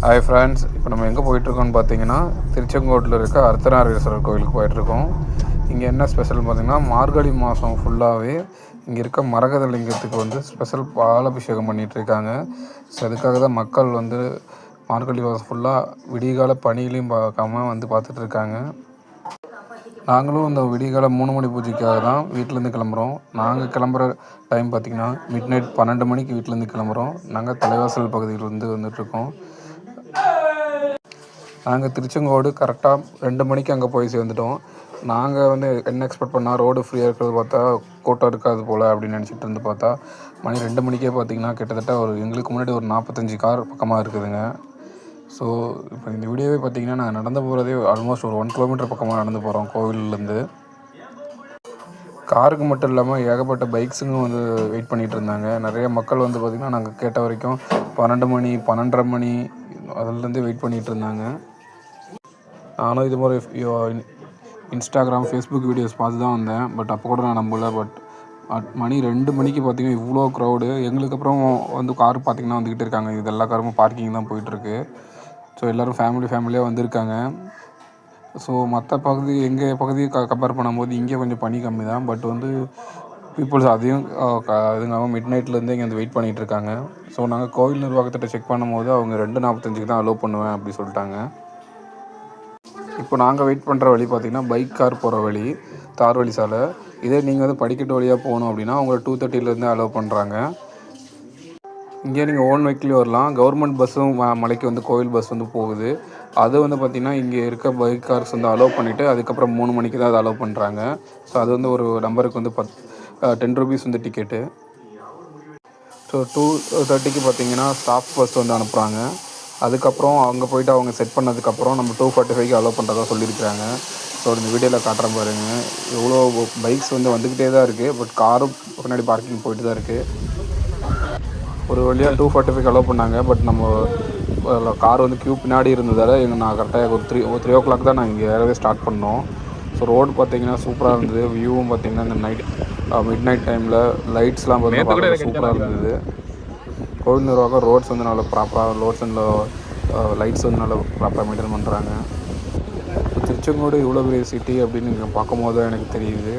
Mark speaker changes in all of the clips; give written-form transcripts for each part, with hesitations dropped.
Speaker 1: Hi friends, இப்போ நம்ம எங்கே போயிட்டுருக்கோம்னு பார்த்தீங்கன்னா திருச்செங்கோட்டில் இருக்க அர்த்தநாரீஸ்வரர் கோயிலுக்கு போயிட்டுருக்கோம். இங்கே என்ன ஸ்பெஷல் பார்த்தீங்கன்னா மார்கழி மாதம் ஃபுல்லாகவே இங்கே இருக்க மரகத லிங்கத்துக்கு வந்து ஸ்பெஷல் பாலாபிஷேகம் பண்ணிகிட்ருக்காங்க. ஸோ அதுக்காக தான் மக்கள் வந்து மார்கழி மாதம் ஃபுல்லாக விடிகால பனியிலையும் பார்க்காம வந்து பார்த்துட்ருக்காங்க. நாங்களும் இந்த விடிகால 3 மணி பூஜைக்காக தான் வீட்டிலேருந்து கிளம்புறோம். நாங்கள் கிளம்புற டைம் பார்த்திங்கன்னா மிட்-நைட் 12 மணிக்கு வீட்டிலேருந்து கிளம்புறோம். நாங்கள் தலைவாசல் பகுதியிலேருந்து வந்துட்டுருக்கோம். நாங்கள் திருச்செங்கோடு கரெக்டாக 2 மணிக்கு அங்கே போய் சேர்ந்துட்டோம். நாங்கள் வந்து என்ன எக்ஸ்பெக்ட் பண்ணால் ரோடு ஃப்ரீயாக இருக்கிறது பார்த்தா கூட்டம் இருக்காது போல் அப்படின்னு நினச்சிட்டு இருந்து பார்த்தா மணி 2 மணிக்கே பார்த்திங்கன்னா கிட்டத்தட்ட எங்களுக்கு முன்னாடி ஒரு 45 கார் பக்கமாக இருக்குதுங்க. ஸோ இப்போ இந்த வீடியோவே பார்த்திங்கன்னா நான் நடந்து போகிறதே ஆல்மோஸ்ட் ஒரு 1 கிலோமீட்டர் பக்கமாக நடந்து போகிறோம் கோவிலேருந்து. காருக்கு மட்டும் இல்லாமல் ஏகப்பட்ட பைக்ஸுங்க வந்து வெயிட் பண்ணிகிட்டு இருந்தாங்க. நிறைய மக்கள் வந்து பார்த்திங்கன்னா நாங்கள் கேட்ட வரைக்கும் 12 மணி 12:30 மணி அதுலேருந்து வெயிட் பண்ணிகிட்டு இருந்தாங்க. நானும் இது மாதிரி இன்ஸ்டாகிராம், ஃபேஸ்புக் வீடியோஸ் பார்த்து தான் வந்தேன். பட் அப்போ கூட நான் நம்பலை. பட் மணி 2 மணிக்கு பார்த்திங்கன்னா இவ்வளோ க்ரௌடு. எங்களுக்கு அப்புறம் வந்து கார் பார்த்திங்கன்னா வந்துக்கிட்டு இருக்காங்க. இது எல்லா காருமே பார்க்கிங் தான் போயிட்டுருக்கு. ஸோ எல்லோரும் ஃபேமிலியாக வந்திருக்காங்க. ஸோ மற்ற பகுதி எங்கள் பகுதியை கம்பேர் பண்ணும்போது இங்கே கொஞ்சம் பனி கம்மி தான். பட் வந்து பீப்புள்ஸ் அதையும் அதுங்க மிட்-நைட்லேருந்து இங்கே வந்து வெயிட் பண்ணிகிட்டு இருக்காங்க. ஸோ நாங்கள் கோவில் நிர்வாகத்திட்ட செக் பண்ணும்போது அவங்க 2:45 தான் அலோவ் பண்ணுவேன் அப்படி சொல்லிட்டாங்க. இப்போ நாங்கள் வெயிட் பண்ணுற வழி பார்த்திங்கன்னா பைக் கார் போகிற வழி, தார் வழி சாலை. இதே நீங்கள் வந்து படிக்கட்டு வழியாக போகணும் அப்படின்னா அவங்க 2:30 அலோவ் பண்ணுறாங்க. இங்கே நீங்கள் ஓன் வெஹிக்கிள் வரலாம். கவர்மெண்ட் பஸ்ஸும் மலைக்கு வந்து கோவில் பஸ் வந்து போகுது. அது வந்து பார்த்திங்கன்னா இங்கே இருக்க பைக் கார்ஸ் வந்து அலோவ் பண்ணிவிட்டு அதுக்கப்புறம் 3 மணிக்கு தான் அதை அலோவ் பண்ணுறாங்க. ஸோ அது வந்து ஒரு நம்பருக்கு வந்து 10 ரூபீஸ் வந்து டிக்கெட்டு. ஸோ 2:30 பார்த்திங்கன்னா ஸ்டாஃப் பஸ் வந்து அனுப்புகிறாங்க. அதுக்கப்புறம் அங்கே போய்ட்டு அவங்க செட் பண்ணதுக்கப்புறம் நம்ம 2:45 அலோவ் பண்ணுறதா சொல்லியிருக்கிறாங்க. ஸோ இந்த வீடியோவில் காட்டுறேன் பாருங்கள். எவ்வளோ பைக்ஸ் வந்து வந்துக்கிட்டே தான் இருக்குது. பட் காரும் பின்னாடி பார்க்கிங் போயிட்டு தான் இருக்குது. ஒரு வழியாக 2:45 அலோவ் பண்ணாங்க. பட் நம்ம கார் வந்து க்யூ பின்னாடி இருந்ததால் நான் கரெக்டாக ஒரு 3 o'clock தான் நான் இங்கே ஏறவே ஸ்டார்ட் பண்ணோம். ஸோ ரோடு பார்த்திங்கன்னா சூப்பராக இருந்தது. வியூவும் பார்த்திங்கன்னா இந்த மிட்-நைட் டைமில் லைட்ஸ்லாம் பார்த்திங்கன்னா சூப்பராக இருந்தது. கோவில் நிர்வாகம் ரோட்ஸ் வந்து நல்லா ப்ராப்பராக லைட்ஸ் வந்து நல்லா ப்ராப்பராக மெயின்டைன் பண்ணுறாங்க. திருச்செங்கோடு இவ்வளோ பெரிய சிட்டி அப்படின்னு நீங்கள் பார்க்கும்போது தான் எனக்கு தெரியுது.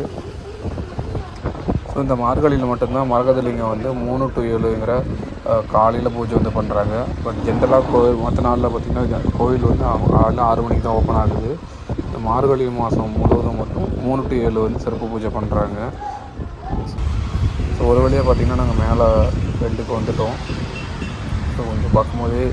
Speaker 1: ஸோ இந்த மார்கழியில் மட்டும்தான் மரகதலிங்கம் வந்து 3 to 7 காலையில் பூஜை வந்து பண்ணுறாங்க. பட் ஜென்ரலாக கோவில் மற்ற நாளில் பார்த்திங்கன்னா கோவில் வந்து காலையில் 6 மணிக்கு தான் ஓப்பன் ஆகுது. இந்த மார்கழி மாதம் முழுவதும் மட்டும் 3 to 7 வந்து சிறப்பு பூஜை பண்ணுறாங்க. ஸோ ஒரு வழியாக பார்த்திங்கன்னா நாங்கள் மேலே 2க்கு வந்துட்டோம். ஸோ கொஞ்சம் பார்க்கும்போதே